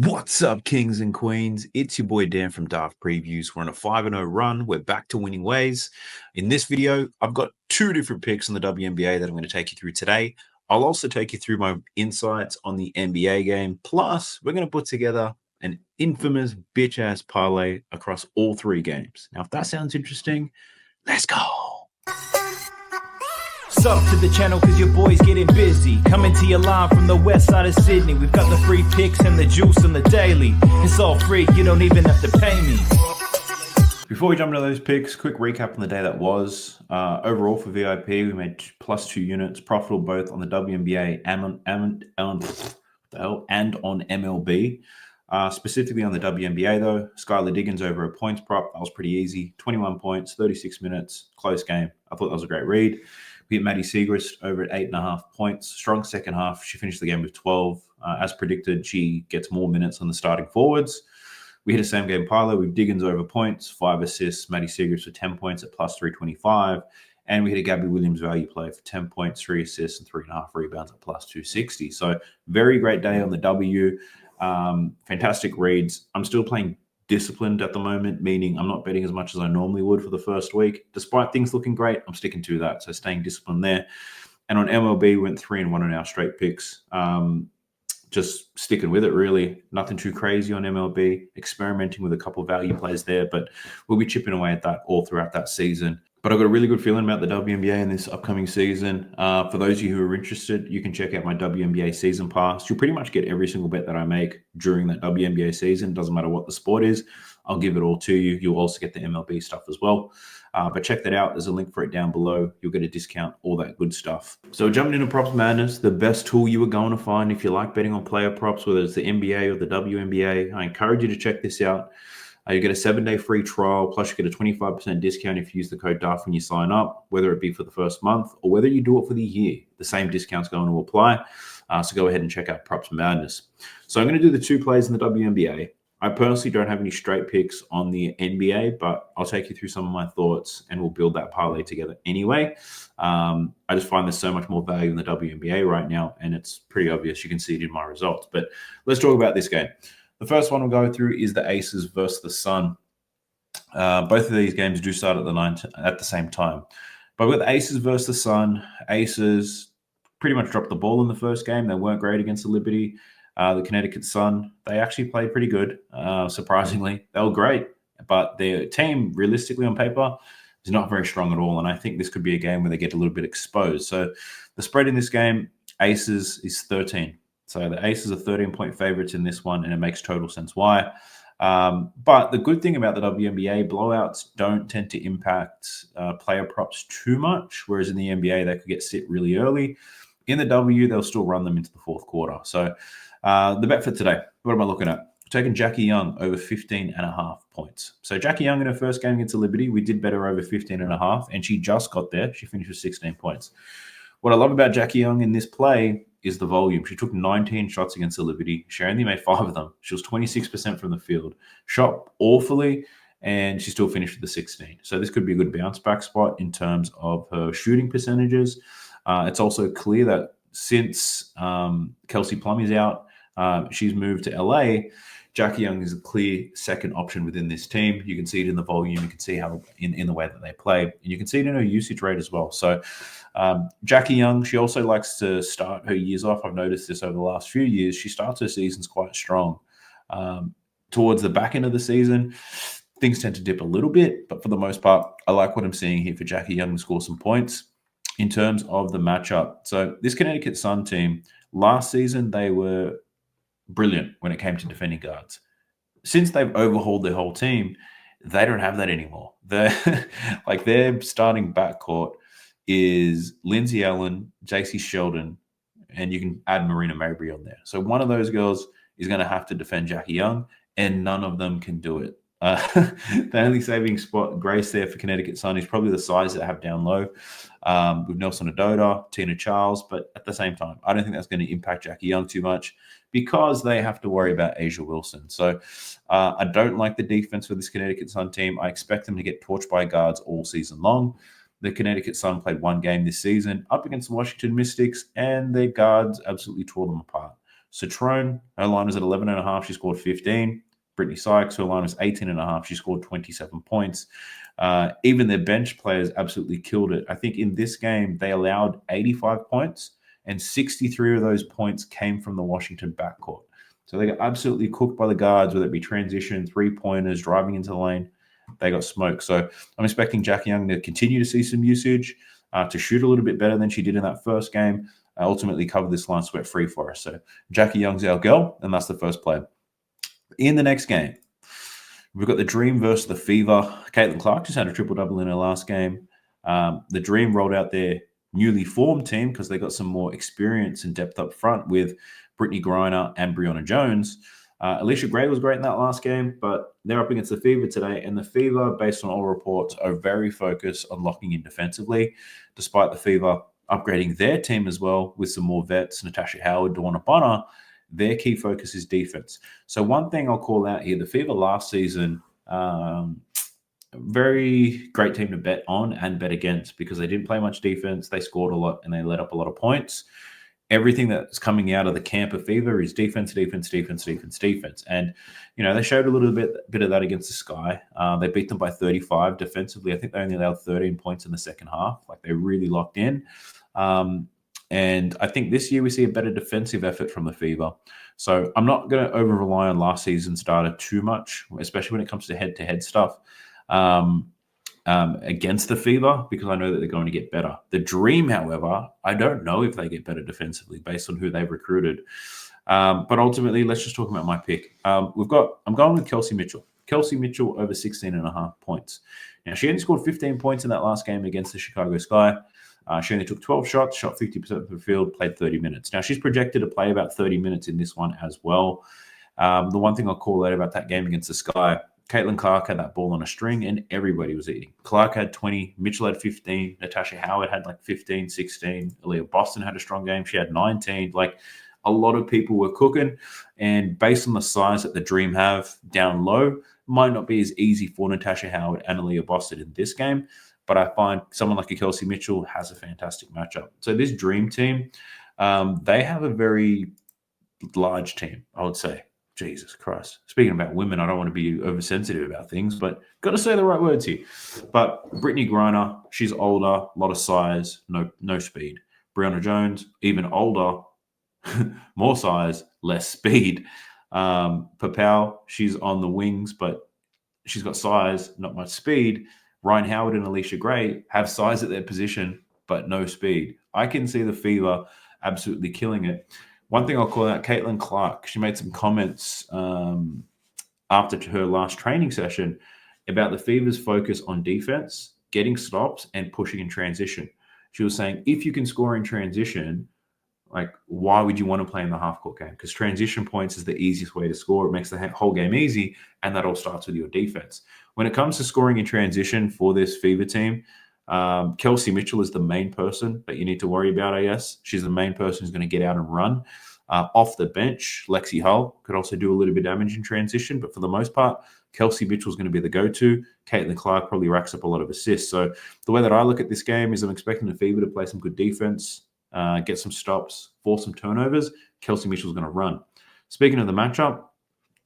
What's up, kings and queens? It's your boy Dan from Dark Previews. We're on a 5-0 run. We're back to winning ways. In this video, I've got two different picks in the WNBA that I'm going to take you through today. I'll also take you through my insights on the NBA game. Plus, we're going to put together an infamous bitch-ass parlay across all three games. Now, if that sounds interesting, let's go. Sub to the channel cause your boy's getting busy. Coming to your line from the west side of Sydney. We've got the free picks and the juice on the daily. It's all free, you don't even have to pay me. Before we jump into those picks, quick recap on the day that was. Overall for VIP, we made +2 units, profitable both on the WNBA and on MLB. Specifically on the WNBA though, Skylar Diggins over a points prop. That was pretty easy. 21 points, 36 minutes, close game. I thought that was a great read. We hit Maddie Siegrist over at 8.5 points. Strong second half. She finished the game with 12. As predicted, she gets more minutes on the starting forwards. We hit a same game parlay with Diggins over points, 5 assists. Maddie Siegrist for 10 points at +325. And we hit a Gabby Williams value play for 10 points, 3 assists, and 3.5 rebounds at +260. So very great day on the W. Fantastic reads. I'm still playing disciplined at the moment, meaning I'm not betting as much as I normally would for the first week. Despite things looking great, I'm sticking to that. So staying disciplined there. And on MLB, we went 3-1 on our straight picks. Just sticking with it, really. Nothing too crazy on MLB. Experimenting with a couple of value plays there, but we'll be chipping away at that all throughout that season. But I've got a really good feeling about the WNBA in this upcoming season. For those of you who are interested, you can check out my WNBA season pass. You'll pretty much get every single bet that I make during that WNBA season. Doesn't matter what the sport is. I'll give it all to you. You'll also get the MLB stuff as well. But check that out. There's a link for it down below. You'll get a discount, all that good stuff. So jumping into Props Madness, the best tool you are going to find if you like betting on player props, whether it's the NBA or the WNBA, I encourage you to check this out. You get a 7-day free trial, plus you get a 25% discount if you use the code DARF when you sign up, whether it be for the first month or whether you do it for the year. The same discount's going to apply. So go ahead and check out Props Madness. So I'm going to do the two plays in the WNBA. I personally don't have any straight picks on the NBA, but I'll take you through some of my thoughts and we'll build that parlay together anyway. I just find there's so much more value in the WNBA right now, and it's pretty obvious. You can see it in my results. But let's talk about this game. The first one we'll go through is the Aces versus the Sun. Both of these games do start at the same time. But with the Aces versus the Sun, Aces pretty much dropped the ball in the first game. They weren't great against the Liberty. The Connecticut Sun, they actually played pretty good, surprisingly. They were great, but their team, realistically on paper, is not very strong at all. And I think this could be a game where they get a little bit exposed. So the spread in this game, Aces is 13. So the Aces are 13-point favorites in this one, and it makes total sense why. But the good thing about the WNBA, blowouts don't tend to impact player props too much, whereas in the NBA, they could get sit really early. In the W, they'll still run them into the fourth quarter. So the bet for today, what am I looking at? Taking Jackie Young over 15.5 points. So Jackie Young in her first game against the Liberty, we did bet her over 15.5, and she just got there. She finished with 16 points. What I love about Jackie Young in this play is the volume. She took 19 shots against the Liberty. She only made 5 of them. She was 26% from the field. Shot awfully, and she still finished with the 16. So this could be a good bounce back spot in terms of her shooting percentages. It's also clear that since Kelsey Plum is out, she's moved to LA. Jackie Young is a clear second option within this team. You can see it in the volume. You can see how in the way that they play. And you can see it in her usage rate as well. So Jackie Young, she also likes to start her years off. I've noticed this over the last few years. She starts her seasons quite strong. Towards the back end of the season, things tend to dip a little bit. But for the most part, I like what I'm seeing here for Jackie Young to score some points. In terms of the matchup, so this Connecticut Sun team, last season, they were brilliant when it came to defending guards. Since they've overhauled their whole team, they don't have that anymore. Their starting backcourt is Lindsay Allen, JC Sheldon, and you can add Marina Mabrey on there. So one of those girls is going to have to defend Jackie Young, and none of them can do it. The only saving spot, Grace, there for Connecticut Sun is probably the size they have down low with Nelson Adota, Tina Charles. But at the same time, I don't think that's going to impact Jackie Young too much because they have to worry about Asia Wilson. So I don't like the defense for this Connecticut Sun team. I expect them to get torched by guards all season long. The Connecticut Sun played one game this season up against the Washington Mystics, and their guards absolutely tore them apart. Citrone, her line was at 11.5. She scored 15. Brittany Sykes, her line was 18.5. She scored 27 points. Even their bench players absolutely killed it. I think in this game, they allowed 85 points, and 63 of those points came from the Washington backcourt. So they got absolutely cooked by the guards, whether it be transition, three-pointers, driving into the lane. They got smoked. So I'm expecting Jackie Young to continue to see some usage, to shoot a little bit better than she did in that first game, ultimately cover this line sweat free for us. So Jackie Young's our girl, and that's the first play. In the next game, we've got the Dream versus the Fever. Caitlin Clark just had a triple-double in her last game. The Dream rolled out their newly formed team because they got some more experience and depth up front with Brittany Griner and Brianna Jones. Alicia Gray was great in that last game, but they're up against the Fever today, and the Fever, based on all reports, are very focused on locking in defensively, despite the Fever upgrading their team as well with some more vets, Natasha Howard, Dawana Bonner. Their key focus is defense. So one thing I'll call out here, the Fever last season, very great team to bet on and bet against because they didn't play much defense. They scored a lot and they let up a lot of points. Everything that's coming out of the camp of Fever is defense, defense, defense, defense, defense. And, they showed a little bit of that against the Sky. They beat them by 35 defensively. I think they only allowed 13 points in the second half. Like, they really locked in. And I think this year we see a better defensive effort from the Fever. So I'm not going to over-rely on last season's data too much, especially when it comes to head-to-head stuff against the Fever, because I know that they're going to get better. The Dream, however, I don't know if they get better defensively based on who they've recruited. But ultimately, let's just talk about my pick. I'm going with Kelsey Mitchell. Kelsey Mitchell over 16.5 points. Now, she only scored 15 points in that last game against the Chicago Sky. She only took 12 shots, shot 50% of the field, played 30 minutes. Now, she's projected to play about 30 minutes in this one as well. The one thing I'll call out about that game against the Sky, Caitlin Clark had that ball on a string and everybody was eating. Clark had 20, Mitchell had 15, Natasha Howard had like 15, 16, Aaliyah Boston had a strong game. She had 19. Like, a lot of people were cooking, and based on the size that the Dream have down low, might not be as easy for Natasha Howard and Aaliyah Boston in this game. But I find someone like a Kelsey Mitchell has a fantastic matchup. So this Dream team, they have a very large team, I would say. Jesus Christ. Speaking about women, I don't want to be oversensitive about things, but got to say the right words here. But Brittany Griner, she's older, a lot of size, no speed. Brianna Jones, even older, more size, less speed. Papau, she's on the wings, but she's got size, not much speed. Ryan Howard and Alicia Gray have size at their position, but no speed. I can see the Fever absolutely killing it. One thing I'll call out, Caitlin Clark, she made some comments after her last training session about the Fever's focus on defense, getting stops, and pushing in transition. She was saying, if you can score in transition, like, why would you want to play in the half-court game? Because transition points is the easiest way to score. It makes the whole game easy, and that all starts with your defense. When it comes to scoring in transition for this Fever team, Kelsey Mitchell is the main person that you need to worry about, I guess. She's the main person who's going to get out and run. Off the bench, Lexi Hull could also do a little bit of damage in transition, but for the most part, Kelsey Mitchell is going to be the go-to. Caitlin Clark probably racks up a lot of assists. So the way that I look at this game is I'm expecting the Fever to play some good defense, get some stops, force some turnovers. Kelsey Mitchell's going to run. Speaking of the matchup,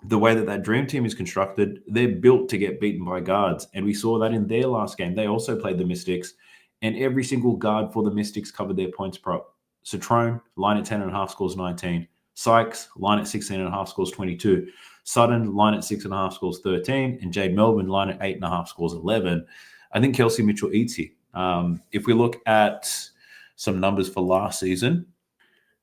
the way that Dream team is constructed, they're built to get beaten by guards. And we saw that in their last game. They also played the Mystics, and every single guard for the Mystics covered their points prop. Citrone, line at 10.5, scores 19. Sykes, line at 16.5, scores 22. Sutton, line at 6.5, scores 13. And Jade Melbourne, line at 8.5, scores 11. I think Kelsey Mitchell eats here. If we look at some numbers for last season,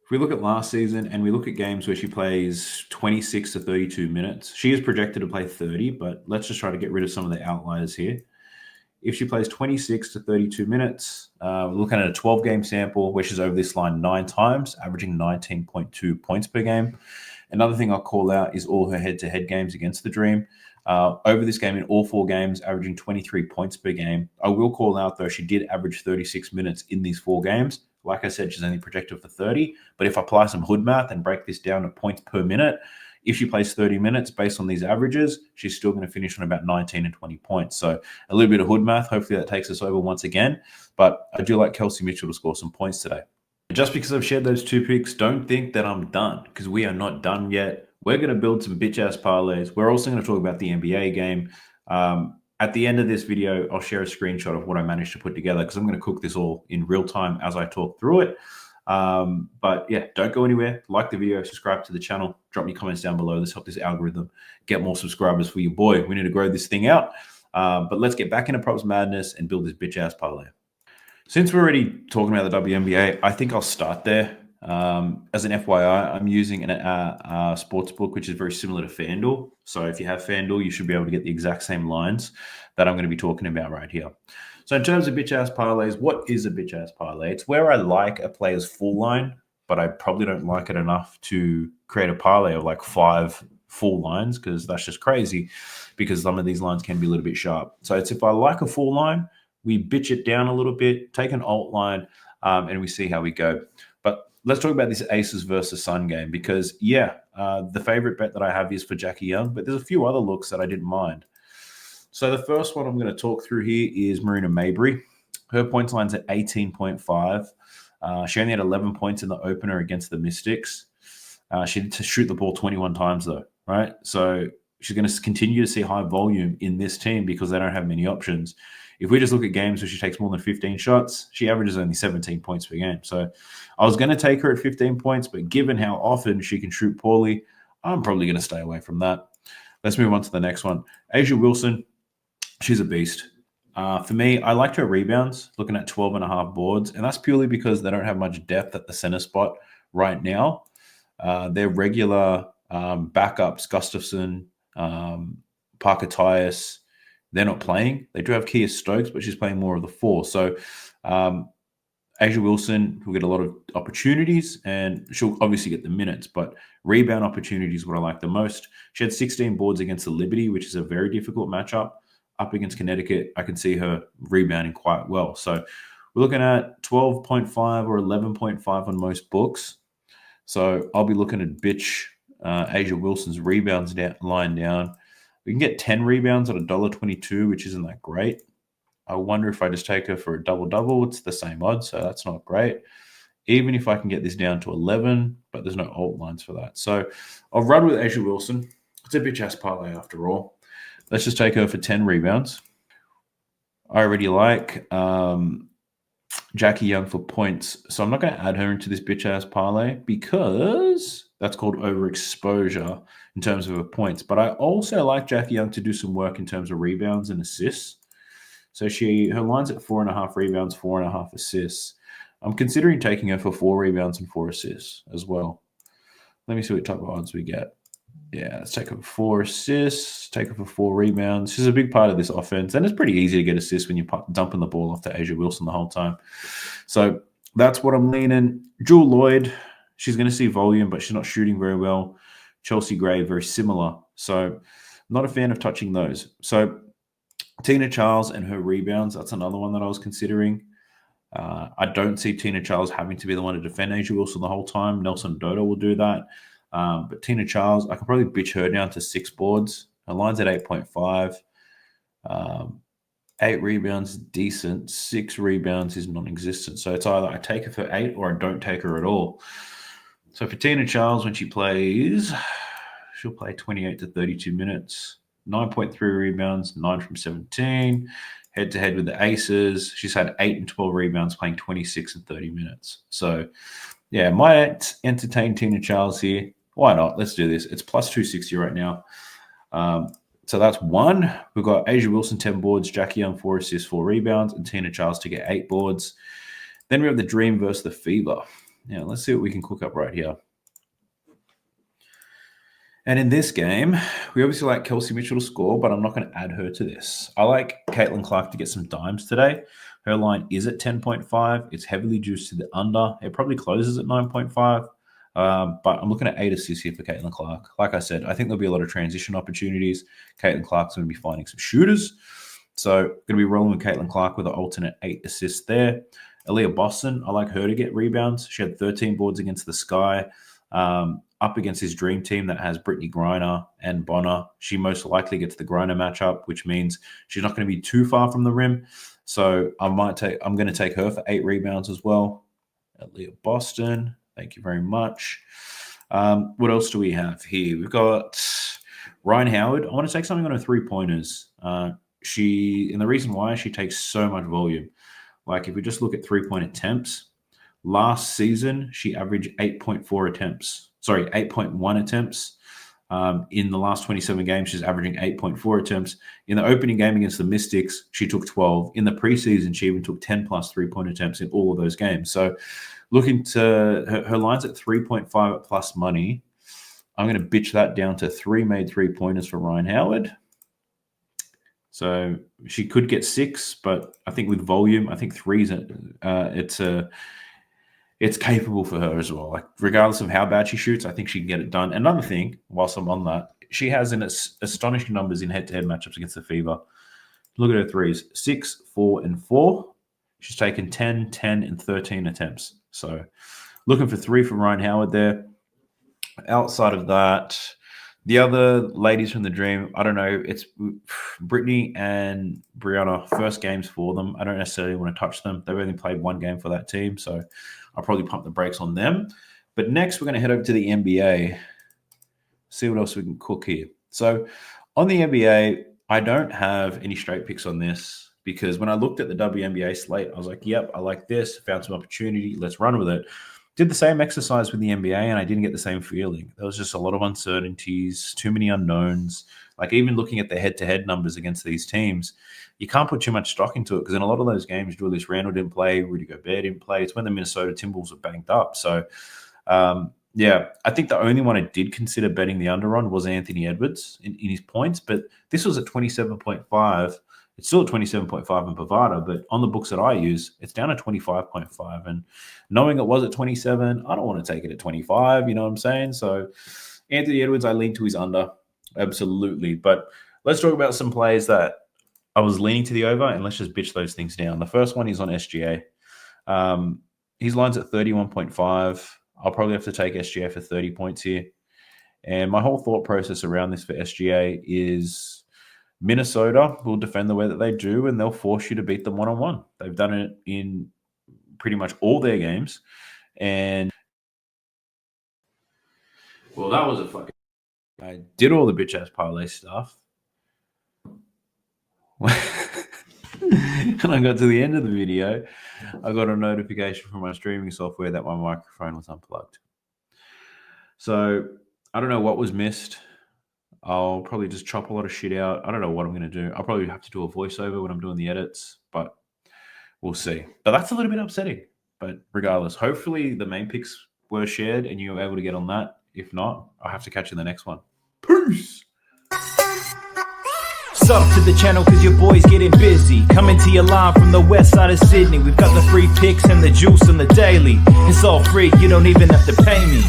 if we look at last season and we look at games where she plays 26 to 32 minutes, she is projected to play 30, but let's just try to get rid of some of the outliers here. If she plays 26 to 32 minutes, we're looking at a 12-game sample where she's over this line 9 times, averaging 19.2 points per game. Another thing I'll call out is all her head-to-head games against the Dream. Over this game, in all 4 games, averaging 23 points per game. I will call out, though, she did average 36 minutes in these 4 games. Like I said, she's only projected for 30. But if I apply some hood math and break this down to points per minute, if she plays 30 minutes based on these averages, she's still going to finish on about 19 and 20 points. So a little bit of hood math. Hopefully that takes us over once again. But I do like Kelsey Mitchell to score some points today. Just because I've shared those 2 picks, don't think that I'm done, because we are not done yet. We're going to build some bitch-ass parlays. We're also going to talk about the NBA game. At the end of this video, I'll share a screenshot of what I managed to put together, because I'm going to cook this all in real time as I talk through it. But yeah, don't go anywhere. Like the video, subscribe to the channel, drop me comments down below. Let's help this algorithm get more subscribers for your boy. We need to grow this thing out. But let's get back into props madness and build this bitch-ass parlay. Since we're already talking about the WNBA, I think I'll start there. As an FYI, I'm using a sports book, which is very similar to FanDuel. So if you have FanDuel, you should be able to get the exact same lines that I'm going to be talking about right here. So in terms of bitch-ass parlays, what is a bitch-ass parlay? It's where I like a player's full line, but I probably don't like it enough to create a parlay of like 5 full lines, because that's just crazy, because some of these lines can be a little bit sharp. So it's if I like a full line, we bitch it down a little bit, take an alt line, and we see how we go. But let's talk about this Aces versus Sun game, because, the favorite bet that I have is for Jackie Young, but there's a few other looks that I didn't mind. So the first one I'm going to talk through here is Marina Mabrey. Her points line's at 18.5. She only had 11 points in the opener against the Mystics. She had to shoot the ball 21 times, though, right? So she's going to continue to see high volume in this team because they don't have many options. If we just look at games where she takes more than 15 shots, she averages only 17 points per game. So I was going to take her at 15 points, but given how often she can shoot poorly, I'm probably going to stay away from that. Let's move on to the next one. Asia Wilson, she's a beast. For me, I liked her rebounds, looking at 12.5 boards, and that's purely because they don't have much depth at the center spot right now. Their regular backups, Gustafson, Parker Tyus, they're not playing. They do have Kia Stokes, but she's playing more of the 4. So Asia Wilson will get a lot of opportunities, and she'll obviously get the minutes, but rebound opportunities is what I like the most. She had 16 boards against the Liberty, which is a very difficult matchup. Up against Connecticut, I can see her rebounding quite well. So we're looking at 12.5 or 11.5 on most books. So I'll be looking at bitch Asia Wilson's rebounds line down. We can get 10 rebounds at $1.22, which isn't that great. I wonder if I just take her for a double-double. It's the same odds, so that's not great. Even if I can get this down to 11, but there's no alt lines for that. So I'll run with Asia Wilson. It's a bitch-ass parlay after all. Let's just take her for 10 rebounds. I already like Jackie Young for points, so I'm not going to add her into this bitch-ass parlay because that's called overexposure in terms of her points. But I also like Jackie Young to do some work in terms of rebounds and assists. So her line's at 4.5 rebounds, 4.5 assists. I'm considering taking her for 4 rebounds and 4 assists as well. Let me see what type of odds we get. Yeah, let's take her for 4 assists, take her for 4 rebounds. She's a big part of this offense, and it's pretty easy to get assists when you're dumping the ball off to Asia Wilson the whole time. So that's what I'm leaning. Jewel Lloyd, she's going to see volume, but she's not shooting very well. Chelsea Gray, very similar. So not a fan of touching those. So Tina Charles and her rebounds, that's another one that I was considering. I don't see Tina Charles having to be the one to defend Asia Wilson the whole time. Nelson Dodo will do that. But Tina Charles, I can probably bitch her down to 6 boards. Her line's at 8.5. 8 rebounds, decent. 6 rebounds is non-existent. So it's either I take her for 8 or I don't take her at all. So for Tina Charles, when she plays, she'll play 28 to 32 minutes. 9.3 rebounds, 9 from 17. Head-to-head with the Aces. She's had 8 and 12 rebounds, playing 26 and 30 minutes. So, yeah, might entertain Tina Charles here. Why not? Let's do this. It's plus 260 right now. So that's one. We've got Asia Wilson, 10 boards, Jackie Young, 4 assists, 4 rebounds, and Tina Charles to get 8 boards. Then we have the Dream versus the Fever. Now, let's see what we can cook up right here. And in this game, we obviously like Kelsey Mitchell to score, but I'm not going to add her to this. I like Caitlin Clark to get some dimes today. Her line is at 10.5. It's heavily juiced to the under. It probably closes at 9.5. But I'm looking at 8 assists here for Caitlin Clark. Like I said, I think there'll be a lot of transition opportunities. Caitlin Clark's going to be finding some shooters. So going to be rolling with Caitlin Clark with an alternate 8 assists there. Aaliyah Boston, I like her to get rebounds. She had 13 boards against the Sky. Up against his dream team that has Brittany Griner and Bonner. She most likely gets the Griner matchup, which means she's not going to be too far from the rim. So I'm going to take her for 8 rebounds as well. Aaliyah Boston. Thank you very much. What else do we have here? We've got Ryan Howard. I want to take something on her 3-pointers. And the reason why, she takes so much volume. Like if we just look at 3-point attempts, last season she averaged 8.1 attempts. In the last 27 games, she's averaging 8.4 attempts. In the opening game against the Mystics, she took 12. In the preseason, she even took 10 plus 3-point attempts in all of those games. So looking to her lines at 3.5 at plus money. I'm going to bitch that down to 3 made 3-pointers for Ryan Howard. So she could get 6, but I think with volume, I think 3's it's capable for her as well. Like regardless of how bad she shoots, I think she can get it done. Another thing, whilst I'm on that, she has astonishing numbers in head-to-head matchups against the Fever. Look at her threes: 6, 4, and 4. She's taken 10, 10, and 13 attempts. So looking for 3 from Ryan Howard there. Outside of that, the other ladies from the Dream, I don't know. It's Brittany and Brianna, first games for them. I don't necessarily want to touch them. They've only played 1 game for that team, so I'll probably pump the brakes on them. But next, we're going to head over to the NBA, see what else we can cook here. So on the NBA, I don't have any straight picks on this because when I looked at the WNBA slate, I was like, yep, I like this, found some opportunity, let's run with it. Did the same exercise with the NBA, and I didn't get the same feeling. There was just a lot of uncertainties, too many unknowns. Like even looking at the head-to-head numbers against these teams, you can't put too much stock into it because in a lot of those games, Julius Randle didn't play, Rudy Gobert didn't play. It's when the Minnesota Timberwolves were banged up. So, yeah, I think the only one I did consider betting the under on was Anthony Edwards in his points, but this was at 27.5. It's still at 27.5 in Bovada, but on the books that I use, it's down to 25.5. And knowing it was at 27, I don't want to take it at 25. You know what I'm saying? So Anthony Edwards, I lean to his under. Absolutely. But let's talk about some plays that I was leaning to the over, and let's just bitch those things down. The first one is on SGA. His line's at 31.5. I'll probably have to take SGA for 30 points here. And my whole thought process around this for SGA is Minnesota will defend the way that they do, and they'll force you to beat them one-on-one. They've done it in pretty much all their games. And, well, that was a fucking... I did all the bitch-ass parlay stuff. And I got to the end of the video, I got a notification from my streaming software that my microphone was unplugged. So I don't know what was missed. I'll probably just chop a lot of shit out. I don't know what I'm going to do. I'll probably have to do a voiceover when I'm doing the edits, but we'll see. But that's a little bit upsetting. But regardless, hopefully the main picks were shared and you were able to get on that. If not, I'll have to catch you in the next one. Peace! Sub to the channel cause your boy's getting busy. Coming to you live from the west side of Sydney. We've got the free picks and the juice and the daily. It's all free, you don't even have to pay me.